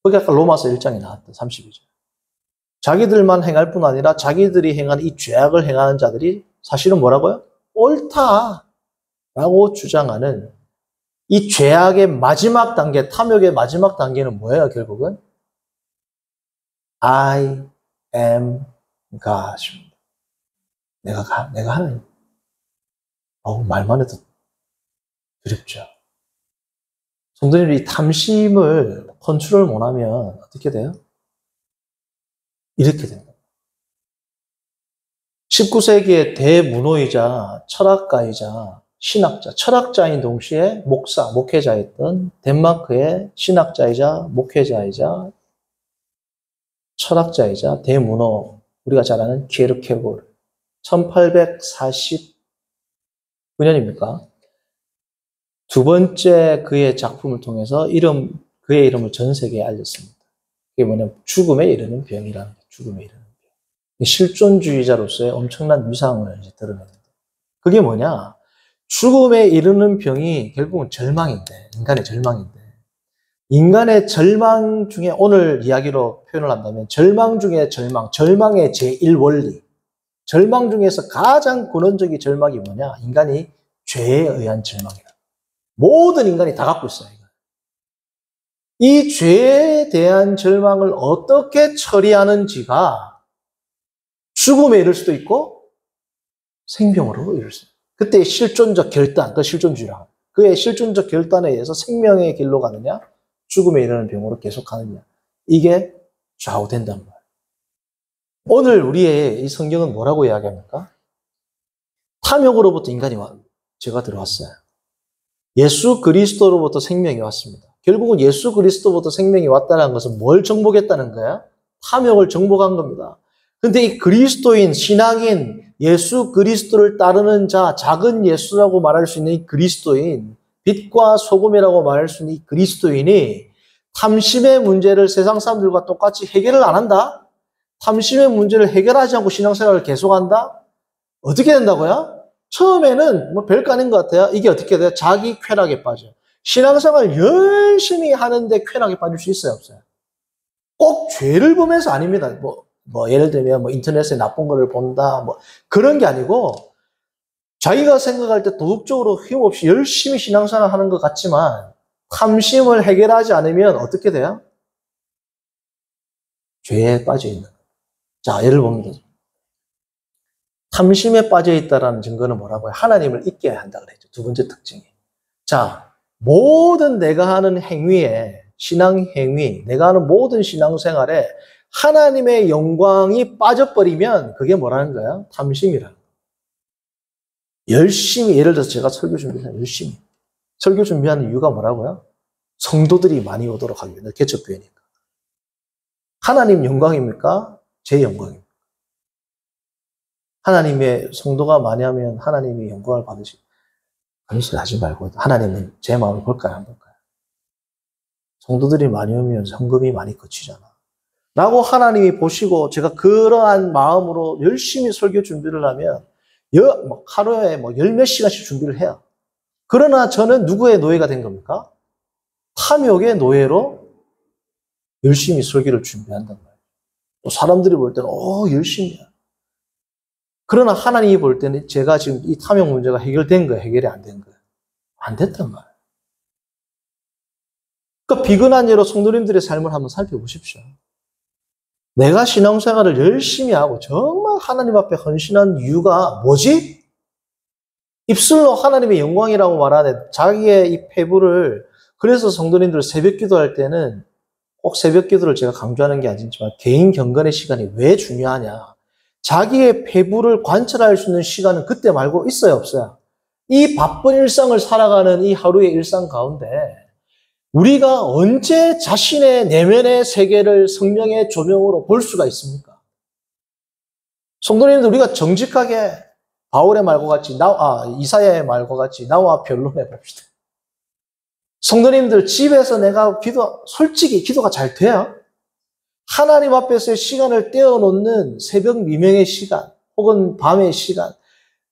그게 아까 로마서 1장에 나왔던 32절. 자기들만 행할 뿐 아니라 자기들이 행한 이 죄악을 행하는 자들이 사실은 뭐라고요? 옳다라고 주장하는 이 죄악의 마지막 단계, 탐욕의 마지막 단계는 뭐예요, 결국은? I am God. 내가 하나님. 말만 해도 두렵죠. 성도님들이 탐심을 컨트롤 못하면 어떻게 돼요? 이렇게 됩니다. 19세기의 대문호이자 철학가이자 신학자, 철학자인 동시에 목회자였던 덴마크의 신학자이자 목회자이자 철학자이자 대문호, 우리가 잘 아는 키에르케고르. 1849년입니까? 두 번째 그의 작품을 통해서 그의 이름을 전 세계에 알렸습니다. 그게 뭐냐면 죽음에 이르는 병이라는 거예요. 죽음에 이르는 병. 실존주의자로서의 엄청난 위상을 이제 드러냅니다. 그게 뭐냐? 죽음에 이르는 병이 결국은 절망인데, 인간의 절망인데, 인간의 절망 중에 오늘 이야기로 표현을 한다면 절망 중에 절망, 절망의 제1원리, 절망 중에서 가장 근원적인 절망이 뭐냐? 인간이 죄에 의한 절망이다. 모든 인간이 다 갖고 있어요. 이 죄에 대한 절망을 어떻게 처리하는지가 죽음에 이를 수도 있고 생명으로 이를 수도 있고, 그때 실존적 결단, 그 실존주의라. 그의 실존적 결단에 의해서 생명의 길로 가느냐, 죽음에 이르는 병으로 계속 가느냐. 이게 좌우된단 말이에요. 오늘 우리의 이 성경은 뭐라고 이야기합니까? 탐욕으로부터 인간이 죄가 들어왔어요. 예수 그리스도로부터 생명이 왔습니다. 결국은 예수 그리스도부터 생명이 왔다는 것은 뭘 정복했다는 거야? 탐욕을 정복한 겁니다. 근데 이 그리스도인, 신앙인, 예수 그리스도를 따르는 자, 작은 예수라고 말할 수 있는 이 그리스도인, 빛과 소금이라고 말할 수 있는 이 그리스도인이 탐심의 문제를 세상 사람들과 똑같이 해결을 안 한다? 탐심의 문제를 해결하지 않고 신앙생활을 계속한다? 어떻게 된다고요? 처음에는 뭐 별거 아닌 것 같아요. 이게 어떻게 돼요? 자기 쾌락에 빠져. 신앙생활 열심히 하는데 쾌락에 빠질 수 있어요, 없어요? 꼭 죄를 보면서 아닙니다. 예를 들면 인터넷에 나쁜 거를 본다, 그런 게 아니고, 자기가 생각할 때 도덕적으로 힘없이 열심히 신앙생활 하는 것 같지만, 탐심을 해결하지 않으면 어떻게 돼요? 죄에 빠져 있는 거예요. 자, 예를 보면, 탐심에 빠져 있다라는 증거는 뭐라고요? 하나님을 잊게 한다 그랬죠. 두 번째 특징이. 자, 모든 내가 하는 행위에, 신앙 행위, 내가 하는 모든 신앙생활에 하나님의 영광이 빠져버리면 그게 뭐라는 거야? 탐심이라는 거야. 열심히, 예를 들어서 제가 설교 준비해서 열심히. 설교 준비하는 이유가 뭐라고요? 성도들이 많이 오도록 하기 위해, 개척교회니까. 하나님 영광입니까? 제 영광입니까? 하나님의 성도가 많이 하면 하나님이 영광을 받으시고, 건실하지 말고 하나님은 제 마음을 볼까요? 안 볼까요? 성도들이 많이 오면 헌금이 많이 거치잖아. 라고 하나님이 보시고 제가 그러한 마음으로 열심히 설교 준비를 하면 하루에 열몇 시간씩 준비를 해요. 그러나 저는 누구의 노예가 된 겁니까? 탐욕의 노예로 열심히 설교를 준비한단 말이에요. 또 사람들이 볼 때는 열심히야. 그러나 하나님이 볼 때는 제가 지금 이 탐욕 문제가 해결된 거예요? 해결이 안 된 거예요? 안 됐단 말이에요. 그러니까 비근한 예로 성도님들의 삶을 한번 살펴보십시오. 내가 신앙생활을 열심히 하고 정말 하나님 앞에 헌신한 이유가 뭐지? 입술로 하나님의 영광이라고 말하는 자기의 이 페이보를, 그래서 성도님들 새벽 기도할 때는 꼭 새벽 기도를 제가 강조하는 게 아니지만 개인 경건의 시간이 왜 중요하냐. 자기의 페이보를 관찰할 수 있는 시간은 그때 말고 있어요, 없어요? 이 바쁜 일상을 살아가는 이 하루의 일상 가운데 우리가 언제 자신의 내면의 세계를 성령의 조명으로 볼 수가 있습니까? 성도님들, 우리가 정직하게 바울의 말과 같이, 이사야의 말과 같이 나와 변론해 봅시다. 성도님들, 집에서 내가 솔직히 기도가 잘 돼요? 하나님 앞에서의 시간을 떼어놓는 새벽 미명의 시간, 혹은 밤의 시간,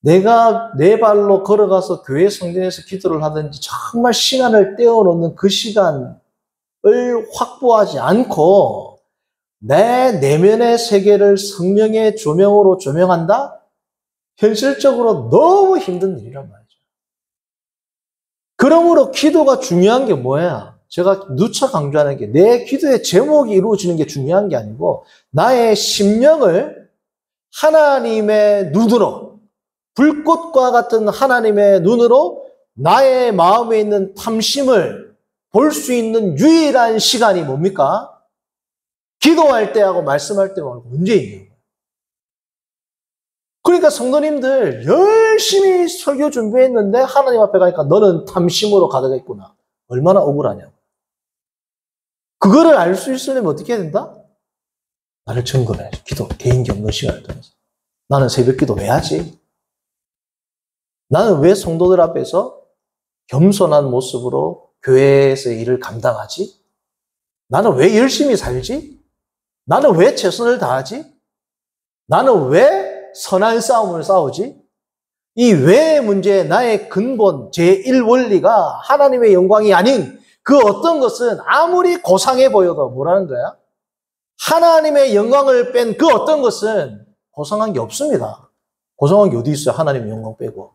내가 내 발로 걸어가서 교회 성전에서 기도를 하든지 정말 시간을 떼어놓는 그 시간을 확보하지 않고 내 내면의 세계를 성령의 조명으로 조명한다? 현실적으로 너무 힘든 일이란 말이죠. 그러므로 기도가 중요한 게 뭐야? 제가 누차 강조하는 게 내 기도의 제목이 이루어지는 게 중요한 게 아니고 나의 심령을 하나님의 눈으로, 불꽃과 같은 하나님의 눈으로 나의 마음에 있는 탐심을 볼 수 있는 유일한 시간이 뭡니까? 기도할 때하고 말씀할 때 말고 언제 있냐고요. 그러니까 성도님들 열심히 설교 준비했는데 하나님 앞에 가니까 너는 탐심으로 가득했구나. 얼마나 억울하냐고. 그거를 알 수 있으려면 어떻게 해야 된다? 나를 점검해야지. 기도, 개인 경건 시간을 통해서. 나는 새벽 기도 왜 하지? 나는 왜 성도들 앞에서 겸손한 모습으로 교회에서의 일을 감당하지? 나는 왜 열심히 살지? 나는 왜 최선을 다하지? 나는 왜 선한 싸움을 싸우지? 이 왜의 문제에 나의 근본, 제1원리가 하나님의 영광이 아닌 그 어떤 것은 아무리 고상해 보여도 뭐라는 거야? 하나님의 영광을 뺀 그 어떤 것은 고상한 게 없습니다. 고상한 게 어디 있어요? 하나님의 영광 빼고.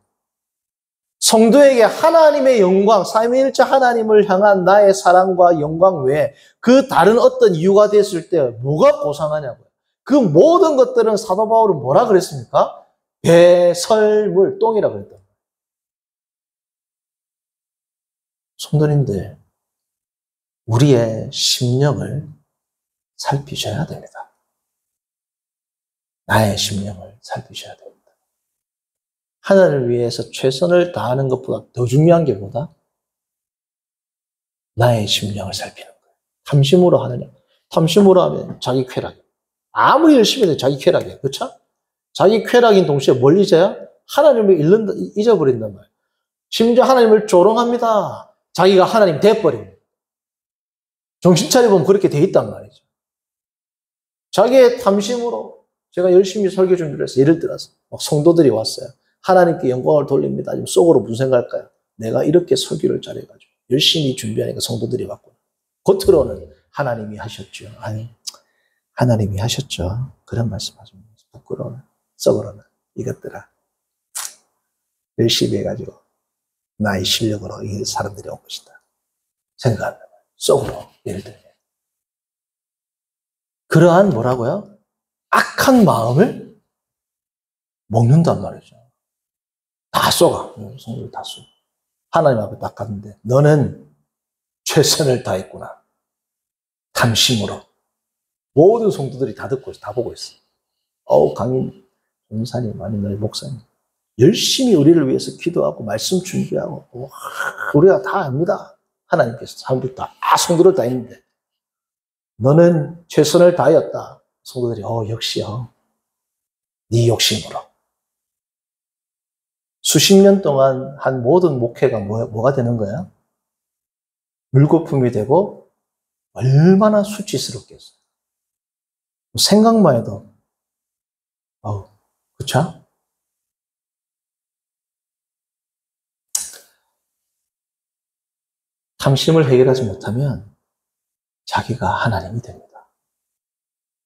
성도에게 하나님의 영광, 삼위일체 하나님을 향한 나의 사랑과 영광 외에 그 다른 어떤 이유가 됐을 때 뭐가 고상하냐고요. 그 모든 것들은 사도 바울은 뭐라 그랬습니까? 배설물, 똥이라 그랬다. 성도님들, 우리의 심령을 살피셔야 됩니다. 나의 심령을 살피셔야 됩니다. 하나님을 위해서 최선을 다하는 것보다 더 중요한 게 뭐다? 나의 심령을 살피는 거예요. 탐심으로 하느냐? 탐심으로 하면 자기 쾌락. 아무리 열심히 해도 자기 쾌락이에요. 그렇죠? 자기 쾌락인 동시에 뭘 잊어요? 하나님을 잊어버린단 말이에요. 심지어 하나님을 조롱합니다. 자기가 하나님 돼버립니다. 정신 차려보면 그렇게 돼 있단 말이죠. 자기의 탐심으로 제가 열심히 설교 준비를 해서 예를 들어서 성도들이 왔어요. 하나님께 영광을 돌립니다. 지금 속으로 무슨 생각할까요? 내가 이렇게 설교를 잘해가지고 열심히 준비하니까 성도들이 왔구나. 겉으로는 하나님이 하셨죠. 아니, 하나님이 하셨죠. 그런 말씀하시면 부끄러워요. 썩으로는 이것들아 열심히 해가지고 나의 실력으로 이 사람들이 온 것이다. 생각한다. 썩으로 예를 들면 그러한 뭐라고요? 악한 마음을 먹는단 말이죠. 다 쏘가. 성도를 다 쏘. 하나님 앞에 딱 갔는데 너는 최선을 다했구나. 탐심으로. 모든 성도들이 다 듣고 있어. 다 보고 있어. 강인 전사님, 아니면 목사님. 열심히 우리를 위해서 기도하고 말씀 준비하고 우리가 다 압니다. 하나님께서 사람들 다 성도를 다 했는데 너는 최선을 다하였다. 성도들이 역시요. 네 욕심으로. 수십 년 동안 한 모든 목회가 뭐가 되는 거야? 물거품이 되고 얼마나 수치스럽겠어요. 생각만 해도 그쵸? 탐심을 해결하지 못하면 자기가 하나님이 됩니다.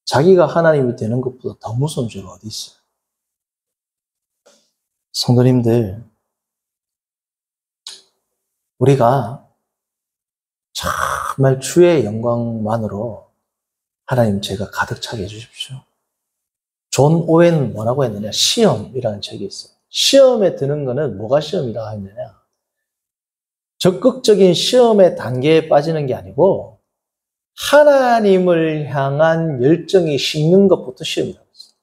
자기가 하나님이 되는 것보다 더 무서운 죄가 어디 있어요? 성도님들, 우리가 정말 주의 영광만으로 하나님 죄가 가득 차게 해주십시오. 존 오웬은 뭐라고 했느냐? 시험이라는 책이 있어요. 시험에 드는 거는 뭐가 시험이라고 했느냐? 적극적인 시험의 단계에 빠지는 게 아니고 하나님을 향한 열정이 식는 것부터 시험이라고 했어요.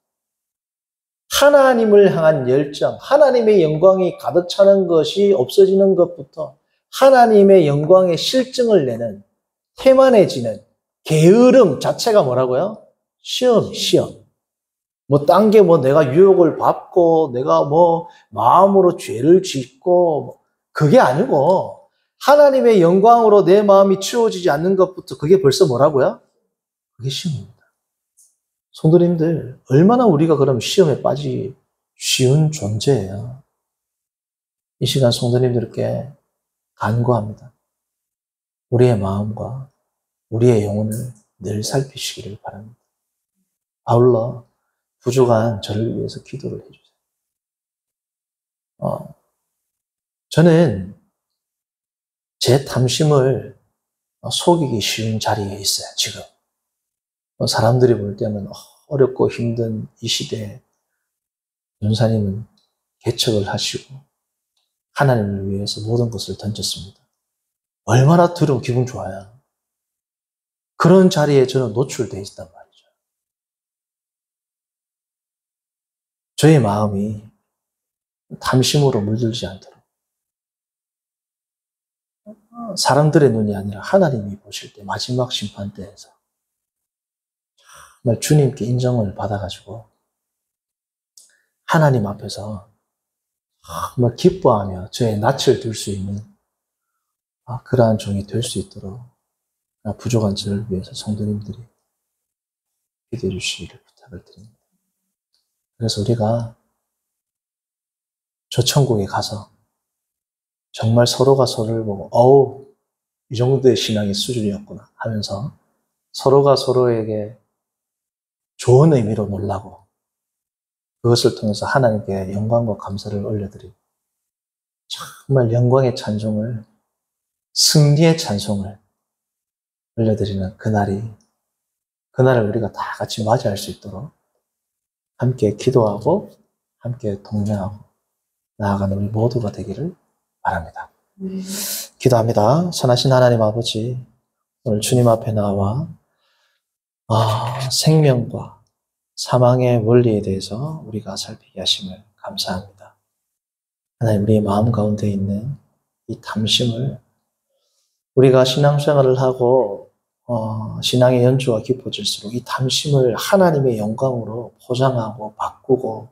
하나님을 향한 열정, 하나님의 영광이 가득 차는 것이 없어지는 것부터 하나님의 영광의 실증을 내는 태만해지는 게으름 자체가 뭐라고요? 시험. 딴 게 내가 유혹을 받고 내가 마음으로 죄를 짓고 그게 아니고 하나님의 영광으로 내 마음이 채워지지 않는 것부터 그게 벌써 뭐라고요? 그게 시험입니다. 성도님들, 얼마나 우리가 그럼 시험에 빠지기 쉬운 존재예요. 이 시간 성도님들께 간구합니다. 우리의 마음과 우리의 영혼을 늘 살피시기를 바랍니다. 아울러 부족한 저를 위해서 기도를 해주세요. 저는 제 탐심을 속이기 쉬운 자리에 있어요, 지금. 사람들이 볼 때는 어렵고 힘든 이 시대에 전사님은 개척을 하시고 하나님을 위해서 모든 것을 던졌습니다. 얼마나 들으면 기분 좋아요. 그런 자리에 저는 노출되어 있단 말이죠. 저의 마음이 탐심으로 물들지 않도록 사람들의 눈이 아니라 하나님이 보실 때 마지막 심판 때에서 정말 주님께 인정을 받아가지고 하나님 앞에서 정말 기뻐하며 저의 낯을 들 수 있는 그러한 종이 될 수 있도록 부족한 저를 위해서 성도님들이 기도해 주시기를 부탁을 드립니다. 그래서 우리가 저 천국에 가서 정말 서로가 서로를 보고 이 정도의 신앙의 수준이었구나 하면서 서로가 서로에게 좋은 의미로 놀라고 그것을 통해서 하나님께 영광과 감사를 올려드리고 정말 영광의 찬송을 승리의 찬송을 올려드리는 그날을 우리가 다 같이 맞이할 수 있도록 함께 기도하고 함께 동행하고 나아가는 우리 모두가 되기를 바랍니다. 기도합니다. 선하신 하나님 아버지, 오늘 주님 앞에 나와 생명과 사망의 원리에 대해서 우리가 살피게 하심을 감사합니다. 하나님, 우리의 마음 가운데 있는 이 탐심을 우리가 신앙생활을 하고 신앙의 연주가 깊어질수록 이 탐심을 하나님의 영광으로 포장하고 바꾸고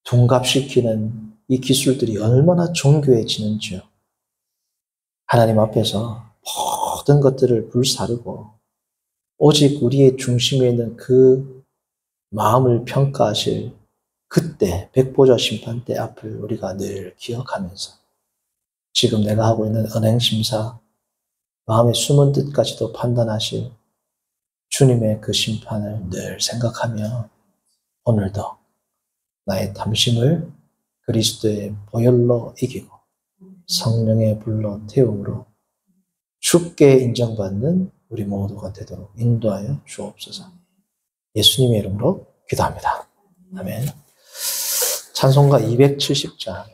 둔갑시키는 이 기술들이 얼마나 정교해지는지요. 하나님 앞에서 모든 것들을 불사르고 오직 우리의 중심에 있는 그 마음을 평가하실 그때 백보자 심판대 앞을 우리가 늘 기억하면서 지금 내가 하고 있는 언행심사 마음의 숨은 뜻까지도 판단하실 주님의 그 심판을 늘 생각하며 오늘도 나의 탐심을 그리스도의 보혈로 이기고 성령의 불로 태움으로 주께 인정받는 우리 모두가 되도록 인도하여 주옵소서. 예수님의 이름으로 기도합니다. 아멘. 찬송가 270장